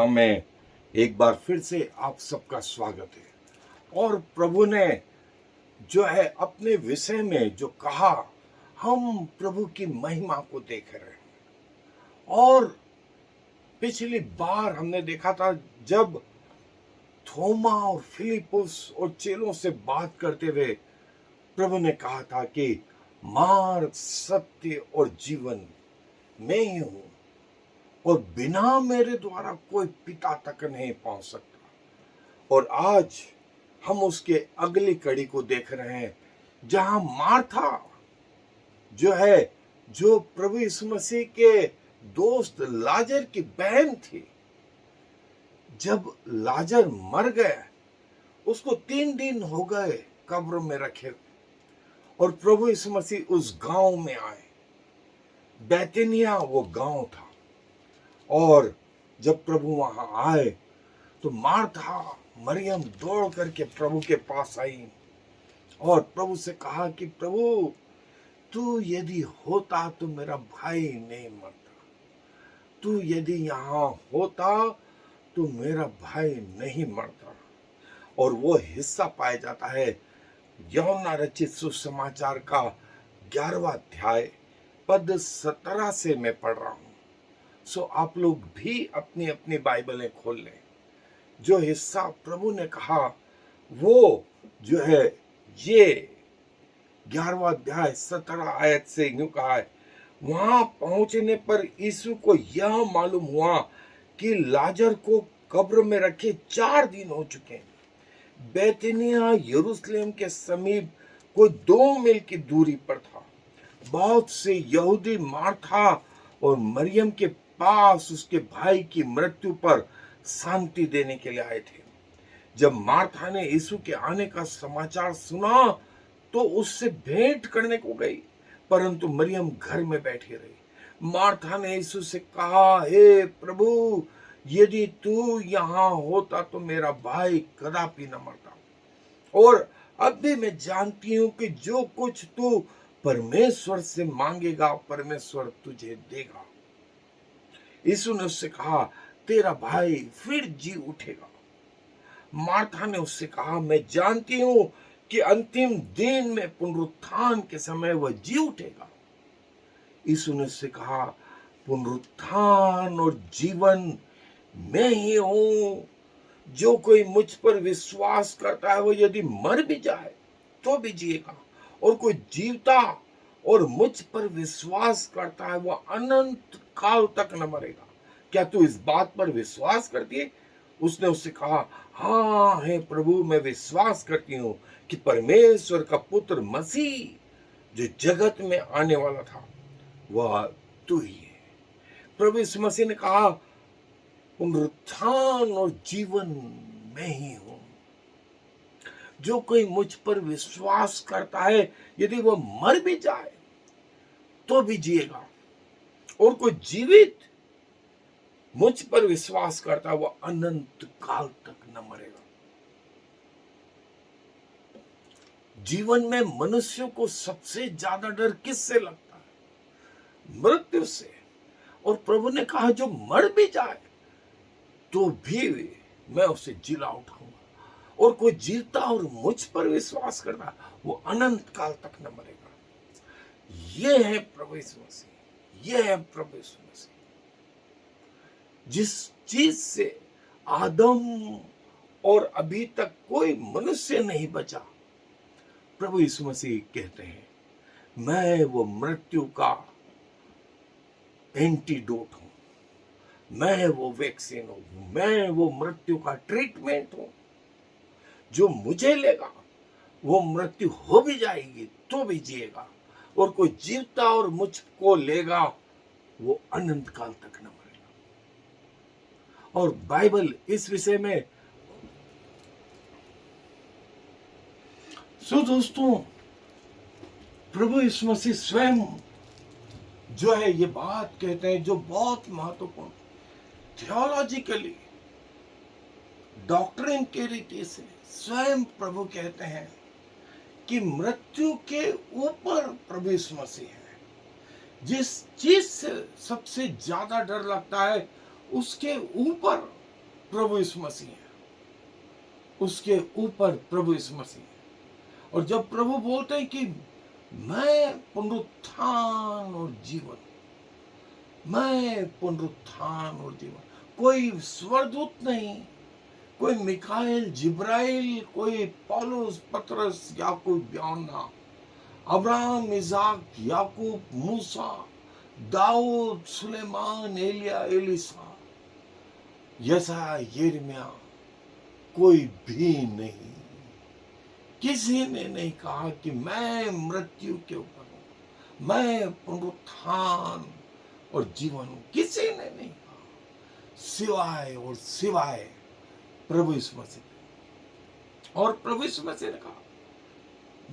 नाम में एक बार फिर से आप सबका स्वागत है। और प्रभु ने जो है अपने विषय में जो कहा, हम प्रभु की महिमा को देख रहे हैं। और पिछली बार हमने देखा था जब थोमा और फिलिपुस और चेलों से बात करते हुए प्रभु ने कहा था कि मार्ग, सत्य और जीवन मैं ही हूं, और बिना मेरे द्वारा कोई पिता तक नहीं पहुंच सकता। और आज हम उसके अगली कड़ी को देख रहे हैं, जहां मार्था जो प्रभु यीशु मसीह के दोस्त लाजर की बहन थी, जब लाजर मर गया, उसको 3 दिन हो गए कब्र में रखे, और प्रभु यीशु मसीह उस गांव में आए। बैतनिया वो गांव था। और जब प्रभु वहां आए तो मार्था मरियम दौड़ करके प्रभु के पास आई और प्रभु से कहा कि प्रभु, तू यदि होता तो मेरा भाई नहीं मरता, तू यदि यहाँ होता तो मेरा भाई नहीं मरता। और वो हिस्सा पाया जाता है यूहन्ना रचित सुसमाचार का 11वां अध्याय पद 17 से मैं पढ़ रहा हूं। सो आप लोग भी अपनी अपनी बाइबलें खोल लें। जो हिस्सा प्रभु ने कहा वो जो है, ये 11वां अध्याय 17 आयत से यूं कहा है, वहां पहुंचने पर यीशु को यह मालूम हुआ कि लाजर को कब्र में रखे 4 दिन हो चुके हैं। बैतनिया यरूशलेम के समीप कोई 2 मील की दूरी पर था। बहुत से यहूदी मार्था और मरियम के पास उसके भाई की मृत्यु पर शांति देने के लिए आए थे। जब मार्था ने यीशु के आने का समाचार सुना तो उससे भेंट करने को गई, परंतु मरियम घर में बैठी रही। मार्था ने यीशु से कहा, हे प्रभु, यदि तू यहाँ होता तो मेरा भाई कदापि न मरता। और अब भी मैं जानती हूं कि जो कुछ तू परमेश्वर से मांगेगा परमेश्वर तुझे देगा। यीशु ने उससे कहा, तेरा भाई फिर जी उठेगा। मार्था ने उससे कहा, मैं जानती हूं कि अंतिम दिन में पुनरुत्थान के समय वह जी उठेगा। यीशु ने उससे कहा, पुनरुत्थान और जीवन मैं ही हूं। जो कोई मुझ पर विश्वास करता है वो यदि मर भी जाए तो भी जिएगा, और कोई जीवता और मुझ पर विश्वास करता है वह अनंत काल तक न मरेगा। क्या तू इस बात पर विश्वास करती है? उसने उससे कहा, हाँ हे प्रभु, मैं विश्वास करती हूँ कि परमेश्वर का पुत्र मसीह जो जगत में आने वाला था वह तू ही है। प्रभु यीशु मसीह ने कहा, पुनरुत्थान और जीवन मैं ही हूं। जो कोई मुझ पर विश्वास करता है यदि वह मर भी जाए तो भी जिएगा, और कोई जीवित मुझ पर विश्वास करता है वह अनंत काल तक न मरेगा। जीवन में मनुष्यों को सबसे ज्यादा डर किससे लगता है? मृत्यु से। और प्रभु ने कहा, जो मर भी जाए तो भी मैं उसे जिला उठाऊंगा, और कोई जीता और मुझ पर विश्वास करता वो अनंत काल तक न मरेगा। ये है प्रभु यीशु मसीह, ये है प्रभु यीशु मसीह। जिस चीज से आदम और अभी तक कोई मनुष्य नहीं बचा, प्रभु यीशु मसीह कहते हैं, मैं वो मृत्यु का एंटीडोट हूं, मैं वो वैक्सीन हूं, मैं वो मृत्यु का ट्रीटमेंट हूं। जो मुझे लेगा वो मृत्यु हो भी जाएगी तो भी जिएगा, और कोई जीवता और मुझको लेगा वो अनंत काल तक न मरेगा। और बाइबल इस विषय में, सो दोस्तों, प्रभु यीशु मसीह स्वयं जो है ये बात कहते हैं जो बहुत महत्वपूर्ण, थियोलॉजिकली, डॉक्ट्रिन के रीति से स्वयं प्रभु कहते हैं कि मृत्यु के ऊपर प्रभु यीशु मसीह है। जिस चीज से सबसे ज्यादा डर लगता है उसके ऊपर प्रभु यीशु मसीह है, उसके ऊपर प्रभु यीशु मसीह है। और जब प्रभु बोलते हैं कि मैं पुनरुत्थान और जीवन, मैं पुनरुत्थान और जीवन, कोई स्वर्गदूत नहीं, कोई मिकाएल जिब्राइल, कोई पौलुस पतरस याकूब यूहन्ना, अब्राहम इसाक याकूब मूसा दाऊद सुलेमान एलिया एलिसा यशायाह यिर्मयाह, कोई भी नहीं, किसी ने नहीं कहा कि मैं मृत्यु के ऊपर हूं, मैं पुनरुत्थान और जीवन हूं। किसी ने नहीं कहा सिवाय और सिवाय प्रभु यीशु मसीह। और प्रभु यीशु मसीह ने कहा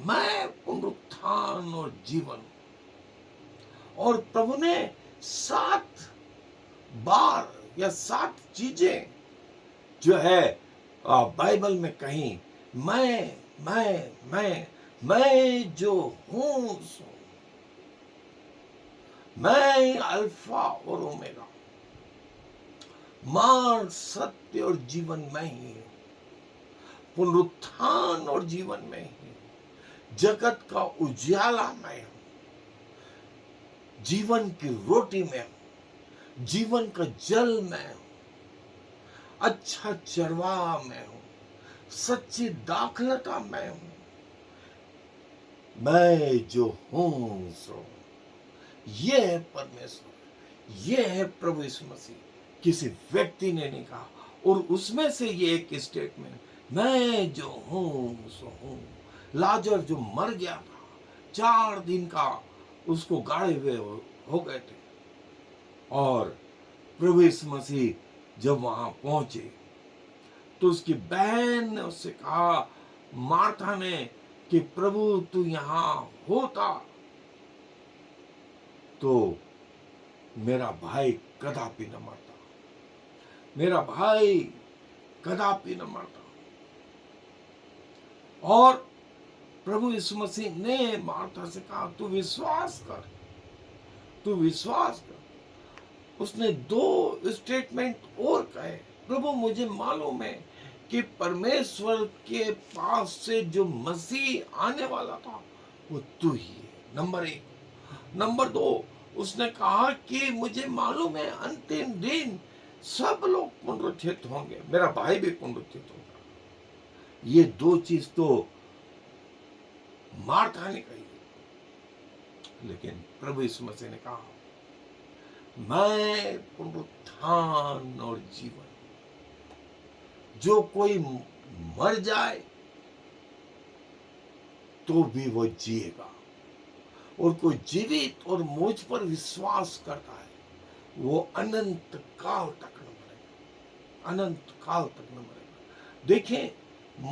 मैं पुनरुत्थान और जीवन हूं। और प्रभु ने 7 बार या 7 चीजें जो है बाइबल में कहीं मैं जो हूं सो, मैं अल्फा और ओमेगा, मार्ग सत्य और जीवन में ही हूं, पुनरुत्थान और जीवन में ही हूं, जगत का उजाला मैं हूं, जीवन की रोटी में हूं, जीवन का जल मैं हूं, अच्छा चरवाहा मैं हूं, सच्ची दाखलता मैं हूं, मैं जो हूं सो। ये है परमेश्वर, ये है प्रभु यीशु मसीह। किसी व्यक्ति ने नहीं कहा। और उसमें से ये एक स्टेटमेंट, मैं जो हूं सो हूं। लाजर जो मर गया था, 4 दिन का उसको गाड़े हुए हो गए थे, और प्रभु यीशु मसीह जब वहां पहुंचे तो उसकी बहन ने उससे कहा, मार्था ने, कि प्रभु तू यहां होता तो मेरा भाई कदापि न मरता, मेरा भाई कदापि न मरता। और प्रभु यीशु मसीह ने मार्था से कहा तू विश्वास कर, तू विश्वास कर। उसने 2 स्टेटमेंट और कहे, प्रभु मुझे मालूम है कि परमेश्वर के पास से जो मसीह आने वाला था वो तू ही है, नंबर 1। नंबर 2, उसने कहा कि मुझे मालूम है अंतिम दिन सब लोग पुनरुत्थित होंगे, मेरा भाई भी पुनरुत्थित होगा। ये 2 चीज तो मार्था ने कही, लेकिन प्रभु यीशु मसीह ने कहा मैं पुनरुत्थान और जीवन, जो कोई मर जाए तो भी वो जिएगा, और कोई जीवित और मुझ पर विश्वास करता है वो अनंत काल तक न मरेगा, अनंत काल तक न मरेगा। देखें,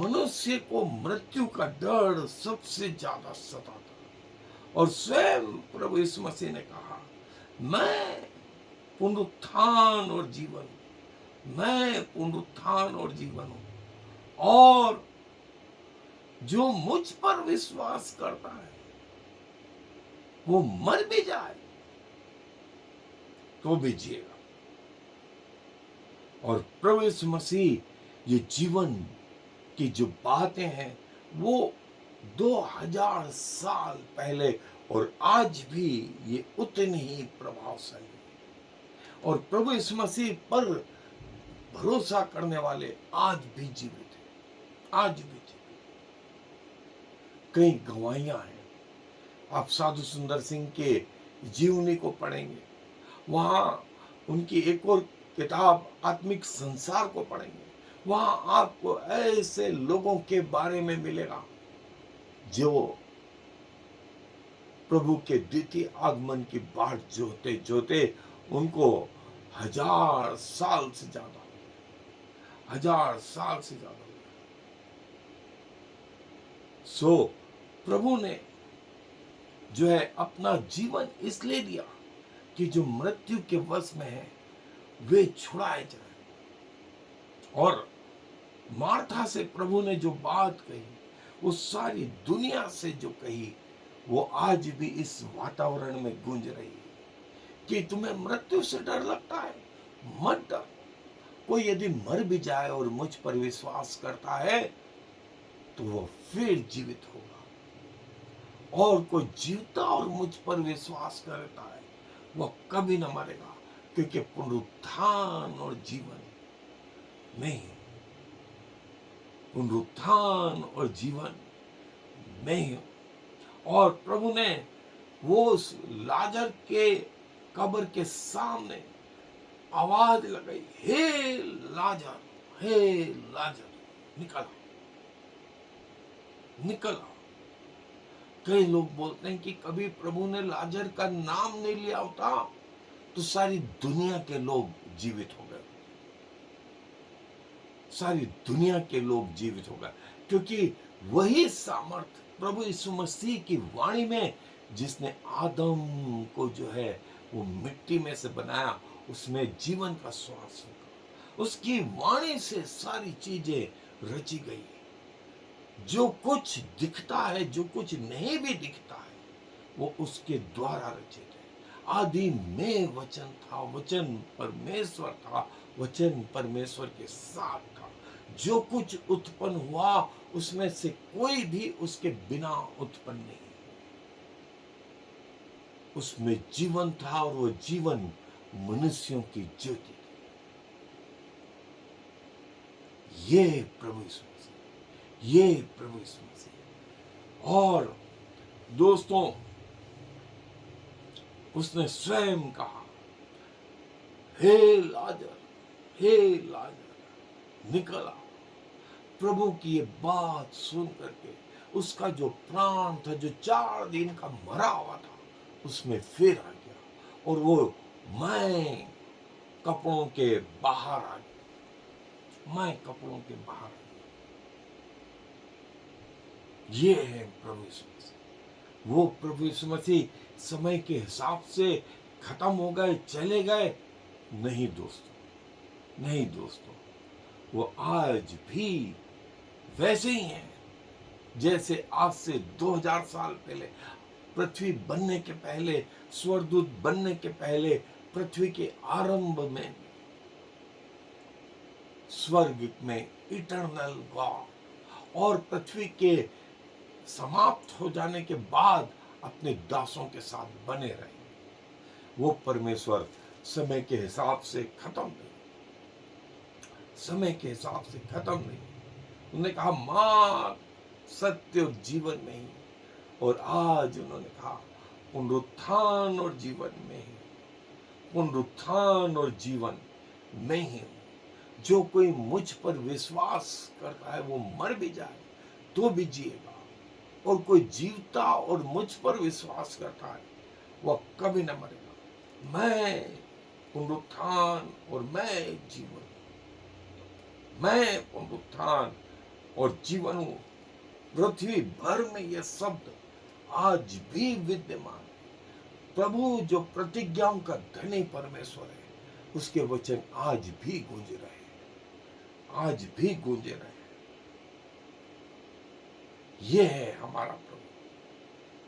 मनुष्य को मृत्यु का डर सबसे ज्यादा सताता है, और स्वयं प्रभु यीशु मसीह ने कहा मैं पुनरुत्थान और जीवन हूं, मैं पुनरुत्थान और जीवन हूं, और जो मुझ पर विश्वास करता है वो मर भी जाए तो भी जिएगा। और प्रभु यीशु मसीह ये जीवन की जो बातें हैं वो 2000 साल पहले और आज भी ये उतनी ही प्रभावशाली है। और प्रभु यीशु मसीह पर भरोसा करने वाले आज भी जीवित हैं, आज भी जीवित। कई गवाहियां हैं, आप साधु सुंदर सिंह के जीवनी को पढ़ेंगे, वहां उनकी एक और किताब आत्मिक संसार को पढ़ेंगे, वहां आपको ऐसे लोगों के बारे में मिलेगा जो प्रभु के द्वितीय आगमन की बाट जोते जोते उनको 1000 साल से ज्यादा, 1000 साल से ज्यादा। सो प्रभु ने जो है अपना जीवन इसलिए दिया कि जो मृत्यु के वश में है वे छुड़ाए जाए। और मार्था से प्रभु ने जो बात कही वो सारी दुनिया से जो कही वो आज भी इस वातावरण में गूंज रही है कि तुम्हें मृत्यु से डर लगता है, मत डर। वो यदि मर भी जाए और मुझ पर विश्वास करता है तो वो फिर जीवित होगा। और कोई जीवता और मुझ पर विश्वास करता है वो कभी न मरेगा, क्योंकि पुनरुत्थान और जीवन में ही, पुनरुत्थान और जीवन में ही हूं। और प्रभु ने वो उस लाजर के कब्र के सामने आवाज लगाई, हे लाजर, हे लाजर, निकल आ, निकल आ। कई लोग बोलते हैं कि कभी प्रभु ने लाजर का नाम नहीं लिया होता तो सारी दुनिया के लोग जीवित हो गए, सारी दुनिया के लोग जीवित हो गए, क्योंकि वही सामर्थ प्रभु यीशु मसीह की वाणी में, जिसने आदम को जो है वो मिट्टी में से बनाया, उसमें जीवन का श्वास होगा। उसकी वाणी से सारी चीजें रची गई। जो कुछ दिखता है, जो कुछ नहीं भी दिखता है, वो उसके द्वारा रचित है। आदि में वचन था, वचन परमेश्वर था, वचन परमेश्वर के साथ था। जो कुछ उत्पन्न हुआ उसमें से कोई भी उसके बिना उत्पन्न नहीं। उसमें जीवन था और वो जीवन मनुष्यों की ज्योति थी। ये प्रभु यीशु मसीह, ये प्रभु यीशु मसीह। और दोस्तों, उसने स्वयं कहा, हे लाजर, हे लाजर, निकल आ। प्रभु की ये बात सुन करके उसका जो प्राण था, जो 4 दिन का मरा हुआ था, उसमें फिर आ गया और वो मैं कपड़ों के बाहर आ गया, मैं कपड़ों के बाहर आ गया। ये है प्रभु यीशु मसीह। वो प्रभु यीशु मसीह समय के हिसाब से खत्म हो गए, चले गए? नहीं दोस्तों, नहीं दोस्तों, वो आज भी वैसे ही हैं जैसे आज से 2000 साल पहले, पृथ्वी बनने के पहले, स्वर्गदूत बनने के पहले, पृथ्वी के आरंभ में, स्वर्ग में इटर्नल गॉड, और पृथ्वी के समाप्त हो जाने के बाद अपने दासों के साथ बने रहे। वो परमेश्वर समय के हिसाब से खत्म नहीं, समय के हिसाब से खत्म नहीं। उन्होंने कहा मां सत्य और जीवन में ही, और आज उन्होंने कहा पुनरुत्थान और जीवन में ही, पुनरुत्थान और जीवन में ही। जो कोई मुझ पर विश्वास करता है वो मर भी जाए तो भी जिएगा, और कोई जीवता और मुझ पर विश्वास करता है वह कभी न मरेगा। मैं पुनरुत्थान और मैं जीवन, मैं पुनरुत्थान और जीवन हूं। पृथ्वी भर में यह शब्द आज भी विद्यमान है। प्रभु जो प्रतिज्ञाओं का धनी परमेश्वर है, उसके वचन आज भी गूंज रहे हैं, आज भी गूंज रहे हैं। यह है हमारा प्रभु,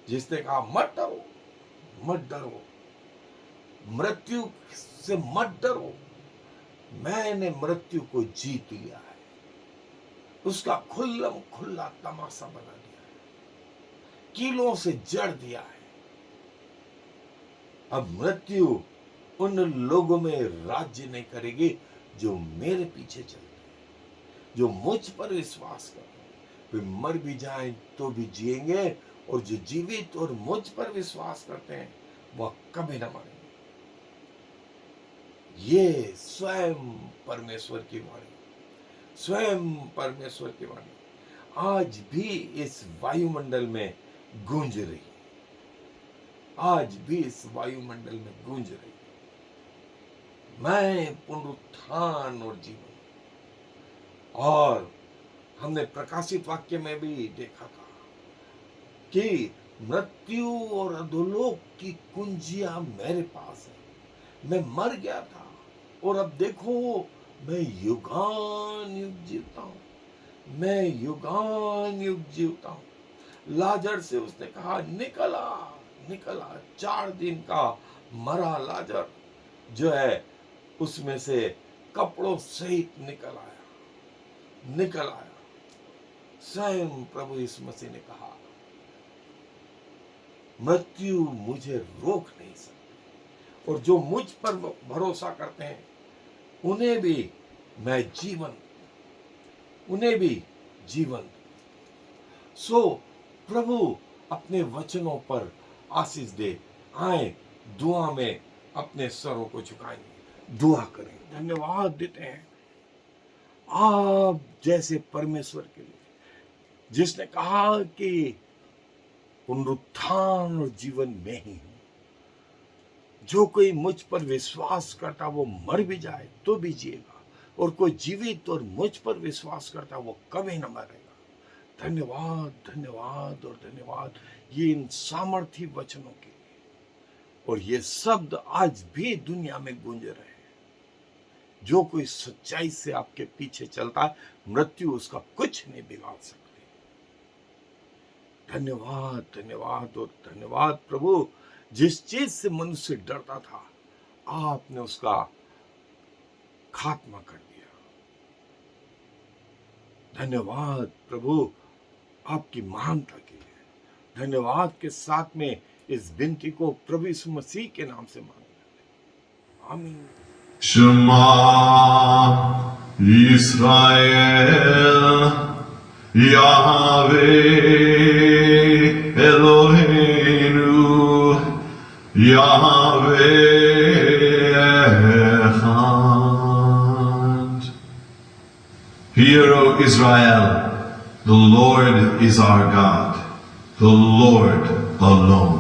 जिसने कहा मत डरो, मत डरो, मृत्यु से मत डरो, मैंने मृत्यु को जीत लिया है, उसका खुल्लम खुल्ला तमाशा बना दिया है, कीलों से जड़ दिया है। अब मृत्यु उन लोगों में राज्य नहीं करेगी जो मेरे पीछे चलते हैं, जो मुझ पर विश्वास करते हैं। वे मर भी जाएं तो भी जिएंगे, और जो जीवित और मुझ पर विश्वास करते हैं वह कभी न मरेंगे। ये स्वयं परमेश्वर की वाणी, स्वयं परमेश्वर की वाणी आज भी इस वायुमंडल में गूंज रही है, आज भी इस वायुमंडल में गूंज रही है। मैं पुनरुत्थान और जीवन। और हमने प्रकाशित वाक्य में भी देखा था कि मृत्यु और अधोलोक की कुंजियां मेरे पास है। मैं मर गया था और अब देखो मैं युगान युग जीवता हूं, मैं युगान युग जीवता हूं। लाजर से उसने कहा निकला, निकला। 4 दिन का मरा लाजर जो है उसमें से कपड़ों सहित निकल आया। स्वयं प्रभु यीशु मसीह ने कहा, मृत्यु मुझे रोक नहीं सकती, और जो मुझ पर भरोसा करते हैं उन्हें भी जीवन। सो प्रभु अपने वचनों पर आशीष दे। आए दुआ में अपने सरों को झुकाएंगे, दुआ करें। धन्यवाद देते हैं आप जैसे परमेश्वर के लिए, जिसने कहा कि पुनरुत्थान और जीवन में ही हूं। जो कोई मुझ पर विश्वास करता वो मर भी जाए तो भी जिएगा, और कोई जीवित और मुझ पर विश्वास करता वो कभी न मरेगा। धन्यवाद, धन्यवाद और धन्यवाद ये इन सामर्थी वचनों के लिए। और ये शब्द आज भी दुनिया में गूंज रहे हैं। जो कोई सच्चाई से आपके पीछे चलता है, मृत्यु उसका कुछ नहीं बिगाड़ सकती। धन्यवाद, धन्यवाद और धन्यवाद प्रभु। जिस चीज से मनुष्य डरता था, आपने उसका खात्मा कर दिया। धन्यवाद प्रभु आपकी महानता के लिए। धन्यवाद के साथ में इस विनती को प्रभु यीशु मसीह के नाम से मांगते हैं, आमीन। Shema Yisrael Yahweh Eloheinu Yahweh Echad. Hear, O Israel, the Lord is our God, the Lord alone.